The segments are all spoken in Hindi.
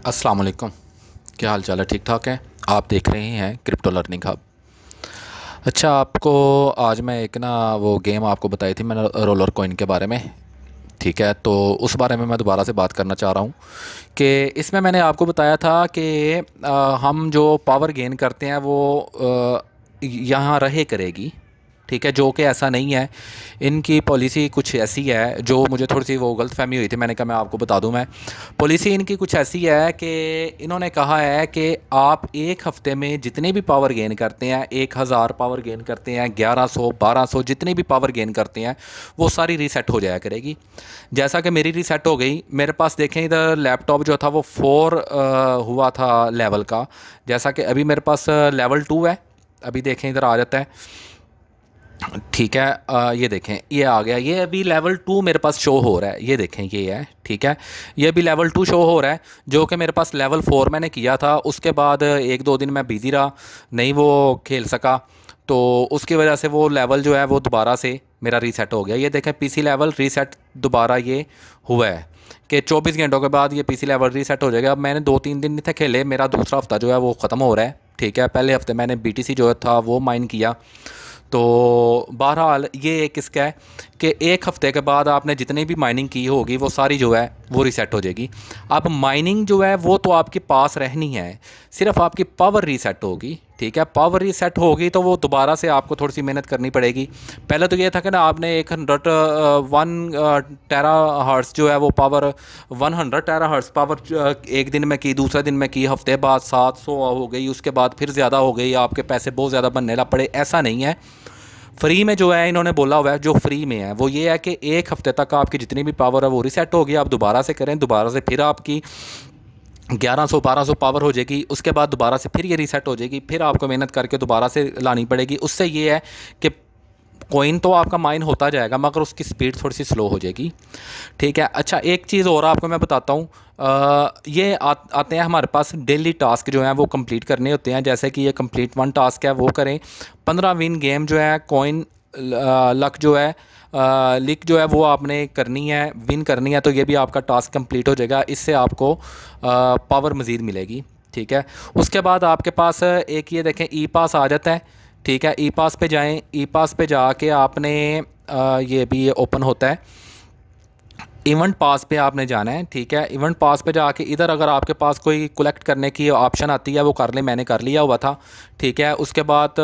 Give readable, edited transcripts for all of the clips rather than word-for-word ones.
अस्सलाम वालेकुम। क्या हाल चाल है? ठीक ठाक है। आप देख रहे हैं क्रिप्टो लर्निंग हब। अच्छा, आपको आज मैं एक ना वो गेम आपको बताई थी मैंने, रोलर कॉइन के बारे में। ठीक है, तो उस बारे में मैं दोबारा से बात करना चाह रहा हूँ कि इसमें मैंने आपको बताया था कि हम जो पावर गेन करते हैं वो यहाँ रहे करेगी। ठीक है, जो कि ऐसा नहीं है। इनकी पॉलिसी कुछ ऐसी है, जो मुझे थोड़ी सी वो गलतफहमी हुई थी, मैंने कहा मैं आपको बता दूं। मैं पॉलिसी इनकी कुछ ऐसी है कि इन्होंने कहा है कि आप एक हफ़्ते में जितने भी पावर गेन करते हैं, 1000 पावर गेन करते हैं, 1100 1200 जितनी भी पावर गेन करते हैं, वो सारी रीसेट हो जाया करेगी। जैसा कि मेरी रीसेट हो गई। मेरे पास देखें इधर लैपटॉप जो था वो 4 हुआ था लेवल का। जैसा कि अभी मेरे पास लेवल 2 है। अभी देखें इधर आ जाता है। ठीक है, ये देखें ये आ गया। ये अभी लेवल 2 मेरे पास शो हो रहा है। ये देखें ये है। ठीक है, ये अभी लेवल 2 शो हो रहा है, जो कि मेरे पास लेवल 4 मैंने किया था। उसके बाद एक दो दिन मैं बिज़ी रहा, नहीं वो खेल सका, तो उसकी वजह से वो लेवल जो है वो दोबारा से मेरा रीसेट हो गया। ये देखें पीसी लेवल रीसेट दोबारा ये हुआ है कि 24 घंटों के बाद ये पीसी लेवल रीसेट हो जाएगा। अब मैंने 2-3 दिन नहीं थे खेले, मेरा दूसरा हफ्ता जो है वो ख़त्म हो रहा है। ठीक है, पहले हफ्ते मैंने बीटीसी जो था वो माइन किया। तो बहरहाल ये एक इसका है कि एक हफ़्ते के बाद आपने जितनी भी माइनिंग की होगी वो सारी जो है वो रीसेट हो जाएगी। अब माइनिंग जो है वो तो आपके पास रहनी है, सिर्फ आपकी पावर रीसेट होगी। ठीक है, पावर रीसेट होगी तो वो दोबारा से आपको थोड़ी सी मेहनत करनी पड़ेगी। पहले तो ये था कि ना आपने 1 टेरा हर्ट्स जो है वो पावर 100 टेरा हर्ट्स पावर एक दिन में की, दूसरे दिन में की, हफ्ते बाद 700 हो गई, उसके बाद फिर ज़्यादा हो गई, आपके पैसे बहुत ज़्यादा बनने लग पड़े। ऐसा नहीं है। फ्री में जो है इन्होंने बोला हुआ है, जो फ्री में है वो ये है कि एक हफ्ते तक आपकी जितनी भी पावर है वो रीसेट होगी। आप दोबारा से करें, दोबारा से फिर आपकी 1100 1200 पावर हो जाएगी। उसके बाद दोबारा से फिर ये रीसेट हो जाएगी, फिर आपको मेहनत करके दोबारा से लानी पड़ेगी। उससे ये है कि कॉइन तो आपका माइन होता जाएगा, मगर उसकी स्पीड थोड़ी सी स्लो हो जाएगी। ठीक है। अच्छा, एक चीज़ और आपको मैं बताता हूँ। ये आते हैं हमारे पास डेली टास्क जो हैं वो कंप्लीट करने होते हैं। जैसे कि ये कंप्लीट 1 टास्क है वो करें। 15 विन गेम जो है कॉइन लक जो है लिक जो है वो आपने करनी है, विन करनी है, तो ये भी आपका टास्क कंप्लीट हो जाएगा। इससे आपको पावर मज़ीद मिलेगी। ठीक है। उसके बाद आपके पास एक ये देखें ई पास आ जाता है। ठीक है, ई पास पे जाएं। ई पास पे जाके आपने ये भी ओपन होता है। इवेंट पास पे आपने जाना है। ठीक है, इवेंट पास पे जाके इधर अगर आपके पास कोई कलेक्ट करने की ऑप्शन आती है वो कर ले, मैंने कर लिया हुआ था। ठीक है, उसके बाद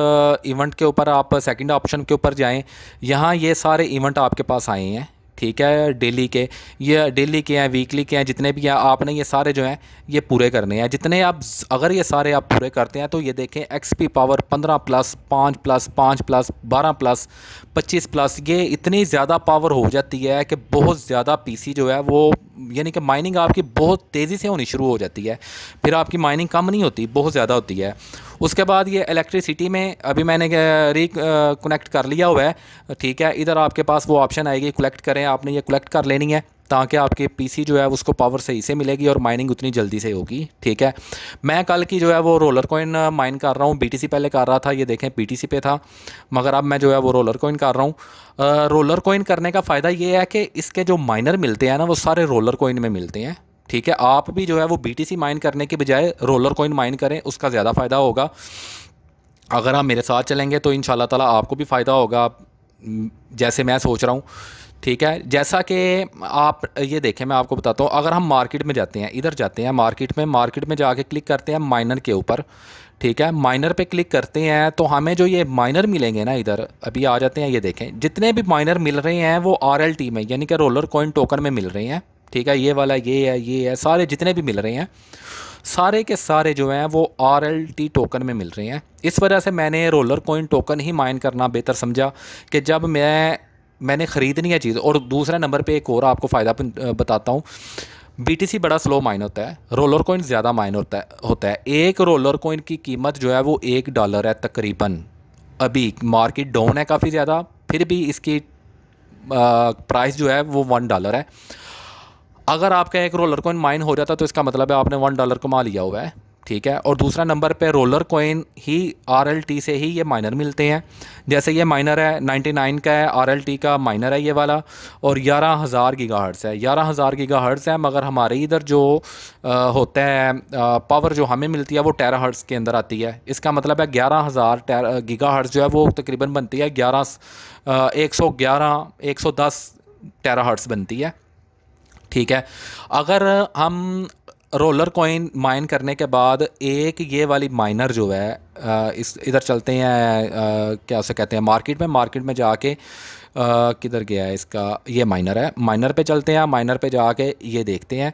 इवेंट के ऊपर आप सेकंड ऑप्शन के ऊपर जाएं। यहाँ ये सारे इवेंट आपके पास आए हैं। ठीक है, डेली के, ये डेली के हैं, वीकली के हैं, जितने भी हैं आपने ये सारे जो हैं ये पूरे करने हैं। जितने आप अगर ये सारे आप पूरे करते हैं तो ये देखें XP power 15 plus 5 plus 5 plus 12 plus 25 plus, ये इतनी ज़्यादा पावर हो जाती है कि बहुत ज़्यादा पीसी जो है वो, यानी कि माइनिंग आपकी बहुत तेज़ी से होनी शुरू हो जाती है। फिर आपकी माइनिंग कम नहीं होती, बहुत ज़्यादा होती है। उसके बाद ये इलेक्ट्रिसिटी में अभी मैंने कनेक्ट कर लिया हुआ है। ठीक है, इधर आपके पास वो ऑप्शन आएगी कलेक्ट करें, आपने ये कलेक्ट कर लेनी है ताकि आपके पीसी जो है उसको पावर सही से मिलेगी और माइनिंग उतनी जल्दी से होगी। ठीक है, मैं कल की जो है वो रोलर कॉइन माइन कर रहा हूँ। बीटीसी पहले कर रहा था, ये देखें बीटीसी पे था, मगर अब मैं जो है वो रोलर कॉइन कर रहा हूँ। रोलर कॉइन करने का फ़ायदा ये है कि इसके जो माइनर मिलते हैं ना वो सारे रोलर कॉइन में मिलते हैं। ठीक है, आप भी जो है वो बीटीसी माइन करने के बजाय रोलर कॉइन माइन करें, उसका ज़्यादा फ़ायदा होगा। अगर आप मेरे साथ चलेंगे तो इंशाल्लाह ताला आपको भी फ़ायदा होगा, जैसे मैं सोच रहा हूँ। ठीक है, जैसा कि आप ये देखें, मैं आपको बताता हूँ। अगर हम मार्केट में जाते हैं, इधर जाते हैं मार्केट में जाके क्लिक करते हैं माइनर के ऊपर। ठीक है, माइनर पे क्लिक करते हैं तो हमें जो ये माइनर मिलेंगे ना, इधर अभी आ जाते हैं। ये देखें जितने भी माइनर मिल रहे हैं वो RLT में, यानी कि रोलर कॉइन टोकन में मिल रहे हैं। ठीक है, ये वाला ये है, सारे जितने भी मिल रहे हैं सारे के सारे जो हैं वो RLT टोकन में मिल रहे हैं। इस वजह से मैंने रोलर कॉइन टोकन ही माइन करना बेहतर समझा कि जब मैंने ख़रीदनी है चीज़। और दूसरे नंबर पे एक और आपको फ़ायदा बताता हूँ। बीटीसी बड़ा स्लो माइन होता है, रोलर कॉइन ज़्यादा माइन होता है। एक रोलर कॉइन की कीमत जो है वो $1 है तकरीबन। अभी मार्केट डाउन है काफ़ी ज़्यादा, फिर भी इसकी प्राइस जो है वो $1 है। अगर आपका एक रोलर कॉइन माइन हो जाता तो इसका मतलब है आपने $1 कमा लिया हुआ है। ठीक है। और दूसरा नंबर पे रोलर कॉइन ही RLT से ही ये माइनर मिलते हैं। जैसे ये माइनर है 99 का है, RLT का माइनर है ये वाला, और 11,000 गीगाहर्ट्ज़ है। 11,000 गीगाहर्ट्ज़ है, मगर हमारे इधर जो होता है पावर जो हमें मिलती है वो टेराहर्ट्ज़ के अंदर आती है। इसका मतलब है 11,000 गीगाहर्ट्ज़ जो है वो तकरीबन बनती है 110 टेराहर्ट्ज़ बनती है, ठीक है। अगर हम रोलर कॉइन माइन करने के बाद एक ये वाली माइनर जो है इस इधर चलते हैं क्या उसे कहते हैं मार्केट में जाके किधर गया है इसका, ये माइनर है, माइनर पे चलते हैं। माइनर पे जाके ये देखते हैं,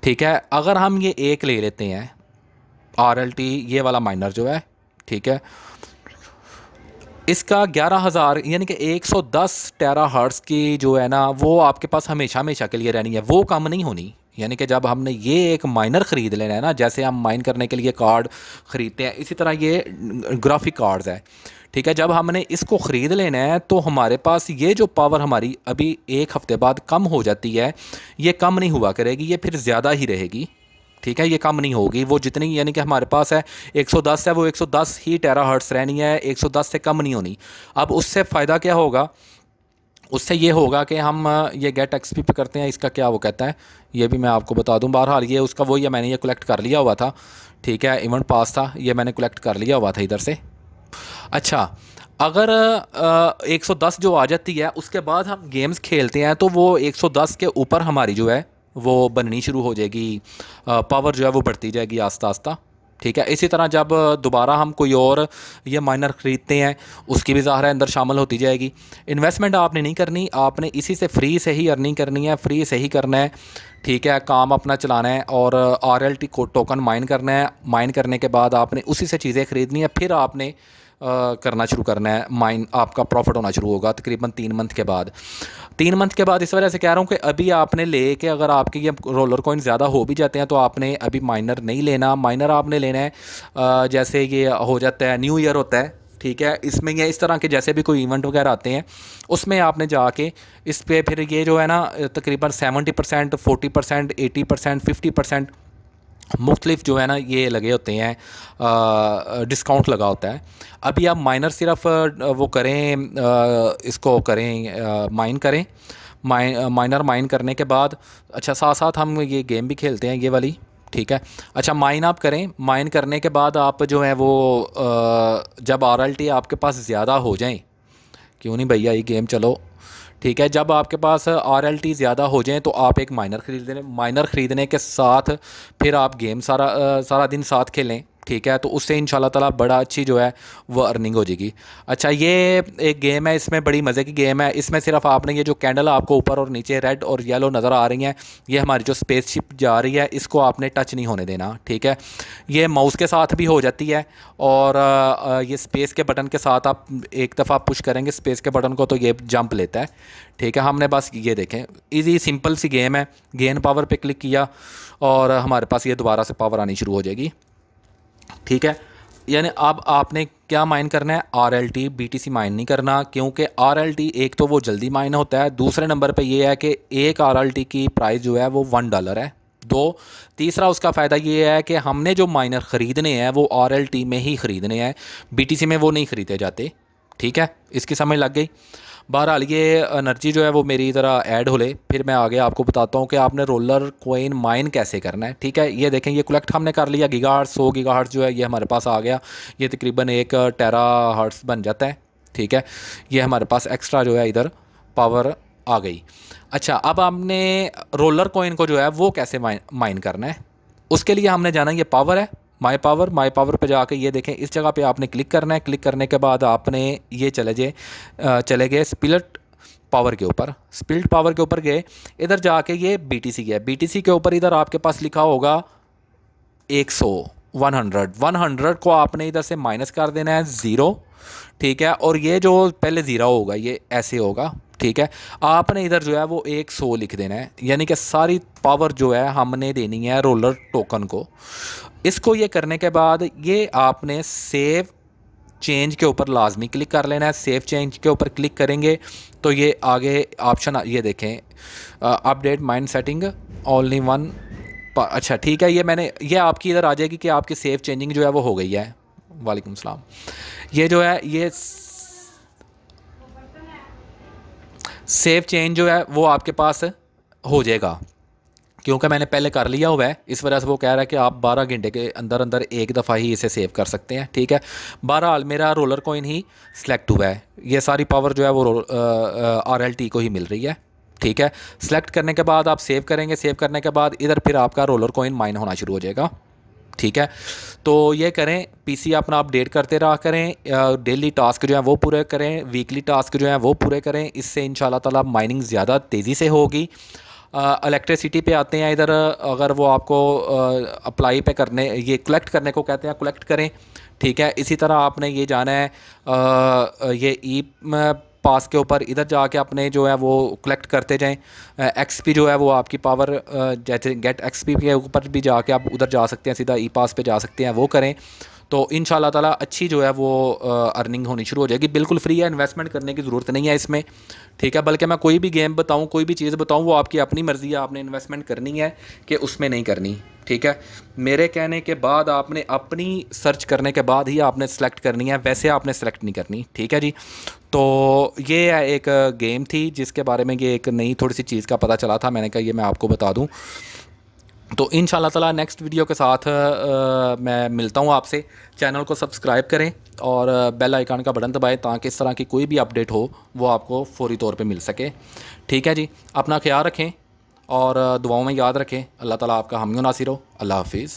ठीक है। अगर हम ये एक ले लेते हैं RLT ये वाला माइनर जो है, ठीक है, इसका 11,000 यानी कि 110 टेराहर्ट्ज़ की जो है ना वो आपके पास हमेशा हमेशा के लिए रहनी है, वो कम नहीं होनी। यानी कि जब हमने ये एक माइनर ख़रीद लेना है ना, जैसे हम माइन करने के लिए कार्ड ख़रीदते हैं, इसी तरह ये ग्राफिक कार्ड्स है, ठीक है। जब हमने इसको ख़रीद लेना है तो हमारे पास ये जो पावर हमारी अभी एक हफ़्ते बाद कम हो जाती है, ये कम नहीं हुआ करेगी, ये फिर ज़्यादा ही रहेगी, ठीक है। ये कम नहीं होगी, वो जितनी यानी कि हमारे पास है 110 है वो 110 ही टेराहर्ट्ज़ रहनी है, 110 से कम नहीं होनी। अब उससे फ़ायदा क्या होगा, उससे ये होगा कि हम ये गेट एक्सपी पे करते हैं, इसका क्या वो कहता है ये भी मैं आपको बता दूं। बहरहाल ये उसका वही है, मैंने ये कलेक्ट कर लिया हुआ था, ठीक है। इवेंट पास था, ये मैंने कलेक्ट कर लिया हुआ था इधर से। अच्छा, अगर 110 जो आ जाती है उसके बाद हम गेम्स खेलते हैं तो वो 110 के ऊपर हमारी जो है वो बननी शुरू हो जाएगी, पावर जो है वो बढ़ती जाएगी आस्ता आस्ता, ठीक है। इसी तरह जब दोबारा हम कोई और ये माइनर ख़रीदते हैं उसकी भी ज़ाहिर है अंदर शामिल होती जाएगी। इन्वेस्टमेंट आपने नहीं करनी, आपने इसी से फ्री से ही अर्निंग करनी है, फ्री से ही करना है, ठीक है। काम अपना चलाना है और RLT को टोकन माइन करना है। माइन करने के बाद आपने उसी से चीज़ें ख़रीदनी है, फिर आपने करना शुरू करना है माइन। आपका प्रॉफिट होना शुरू होगा तकरीबन 3 मंथ के बाद। 3 मंथ के बाद इस वजह से कह रहा हूँ कि अभी आपने ले के अगर आपके ये रोलर कॉइन ज़्यादा हो भी जाते हैं तो आपने अभी माइनर नहीं लेना। माइनर आपने लेना है जैसे ये हो जाता है न्यू ईयर होता है, ठीक है, इसमें ये इस तरह के जैसे भी कोई इवेंट वगैरह आते हैं उसमें आपने जाके इस पर फिर ये जो है ना तकरीबन 70%, 40%, 80%, 50% मुख्तलिफ जो है ना ये लगे होते हैं, डिस्काउंट लगा होता है। अभी आप माइनर सिर्फ वो करें, इसको करें, माइन करें, माइनर माइन करने के बाद अच्छा साथ साथ हम ये गेम भी खेलते हैं ये वाली, ठीक है। अच्छा, माइन आप करें, माइन करने के बाद आप जो है वो जब RLT आपके पास ज़्यादा हो जाएं, क्यों नहीं भैया ये गेम चलो, ठीक है। जब आपके पास RLT ज़्यादा हो जाए तो आप एक माइनर ख़रीद लें। माइनर ख़रीदने के साथ फिर आप गेम सारा दिन साथ खेलें, ठीक है। तो उससे इंशाल्लाह ताला बड़ा अच्छी जो है वो अर्निंग हो जाएगी। अच्छा, ये एक गेम है, इसमें बड़ी मज़े की गेम है। इसमें सिर्फ आपने ये जो कैंडल आपको ऊपर और नीचे रेड और येलो नज़र आ रही हैं, ये हमारी जो स्पेसशिप जा रही है, इसको आपने टच नहीं होने देना, ठीक है। ये माउस के साथ भी हो जाती है और ये स्पेस के बटन के साथ आप एक दफ़ा पुश करेंगे स्पेस के बटन को तो ये जंप लेता है, ठीक है। हमने बस ये देखें इजी सिंपल सी गेम है। गेन पावर पे क्लिक किया और हमारे पास ये दोबारा से पावर आनी शुरू हो जाएगी, ठीक है। यानी अब आपने क्या माइन करना है, RLT BTC माइन नहीं करना, क्योंकि RLT एक तो वो जल्दी माइन होता है, दूसरे नंबर पे ये है कि एक RLT की प्राइस जो है वो $1 है। तीसरा उसका फ़ायदा ये है कि हमने जो माइनर ख़रीदने हैं वो RLT में ही ख़रीदने हैं, BTC में वो नहीं ख़रीदे जाते, ठीक है। इसकी समझ लग गई। बहरहाल ये एनर्जी जो है वो मेरी तरह ऐड हो ले, फिर मैं आगे आपको बताता हूँ कि आपने रोलर कॉइन माइन कैसे करना है, ठीक है। ये देखें ये कलेक्ट हमने कर लिया गीगाहर्ट्ज़, 100 गीगाहर्ट्ज़ जो है ये हमारे पास आ गया, ये तकरीबन 1 टेराहर्ट्ज़ बन जाता है, ठीक है। ये हमारे पास एक्स्ट्रा जो है इधर पावर आ गई। अच्छा, अब आपने रोलर कॉइन को जो है वो कैसे माइन करना है, उसके लिए हमने जाना, ये पावर है, माई पावर पे जाके ये देखें इस जगह पे आपने क्लिक करना है। क्लिक करने के बाद आपने ये चले गए स्प्लिट पावर के ऊपर, स्प्लिट पावर के ऊपर गए, इधर जाके ये BTC है, BTC के ऊपर इधर आपके पास लिखा होगा 100 को आपने इधर से माइनस कर देना है 0, ठीक है। और ये जो पहले ज़ीरो होगा ये ऐसे होगा, ठीक है। आपने इधर जो है वो 100 लिख देना है, यानी कि सारी पावर जो है हमने देनी है रोलर टोकन को। इसको ये करने के बाद ये आपने सेव चेंज के ऊपर लाजमी क्लिक कर लेना है। सेव चेंज के ऊपर क्लिक करेंगे तो ये आगे ऑप्शन ये देखें update mind setting only one अच्छा ठीक है, ये आपकी इधर आ जाएगी कि आपकी सेव चेंजिंग जो है वो हो गई है। वालेकुम सलाम। ये जो है ये सेव चेंज जो है वो आपके पास हो जाएगा, क्योंकि मैंने पहले कर लिया हुआ है। इस वजह से वो कह रहा है कि आप 12 घंटे के अंदर अंदर एक दफ़ा ही इसे सेव कर सकते हैं। ठीक है, बहरहाल मेरा रोलर कॉइन ही सिलेक्ट हुआ है। ये सारी पावर जो है वो RLT को ही मिल रही है। ठीक है, सेलेक्ट करने के बाद आप सेव करेंगे, सेव करने के बाद इधर फिर आपका रोलर कॉइन माइन होना शुरू हो जाएगा। ठीक है, तो ये करें, पीसी अपना अपडेट करते रहा करें, डेली टास्क जो है वो पूरे करें, वीकली टास्क जो है वो पूरे करें। इससे इंशाल्लाह ताला माइनिंग ज़्यादा तेज़ी से होगी। इलेक्ट्रिसिटी पे आते हैं इधर, अगर वो आपको अप्लाई पे करने, ये कलेक्ट करने को कहते हैं, कलेक्ट करें। ठीक है, इसी तरह आपने ये जाना है ये ई पास के ऊपर, इधर जाके अपने जो है वो कलेक्ट करते जाएं। XP जो है वो आपकी पावर, जैसे गेट XP के ऊपर भी जाके आप उधर जा सकते हैं, सीधा ई पास पे जा सकते हैं, वो करें। तो इंशाल्लाह ताला अच्छी जो है वो अर्निंग होनी शुरू हो जाएगी। बिल्कुल फ्री है, इन्वेस्टमेंट करने की ज़रूरत नहीं है इसमें। ठीक है, बल्कि मैं कोई भी गेम बताऊं, कोई भी चीज़ बताऊं, वो आपकी अपनी मर्ज़ी है, आपने इन्वेस्टमेंट करनी है कि उसमें नहीं करनी। ठीक है, मेरे कहने के बाद आपने अपनी सर्च करने के बाद ही आपने सेलेक्ट करनी है, वैसे आपने सेलेक्ट नहीं करनी। ठीक है जी, तो ये एक गेम थी जिसके बारे में ये एक नई थोड़ी सी चीज़ का पता चला था, मैंने कहा ये मैं आपको बता दूँ। तो इंशाल्लाह ताला नेक्स्ट वीडियो के साथ मैं मिलता हूँ आपसे। चैनल को सब्सक्राइब करें और बेल आइकन का बटन दबाएं ताकि इस तरह की कोई भी अपडेट हो वो आपको फौरी तौर पे मिल सके। ठीक है जी, अपना ख्याल रखें और दुआओं में याद रखें। अल्लाह ताला आपका हामी नासिर हो। अल्लाह हाफिज़।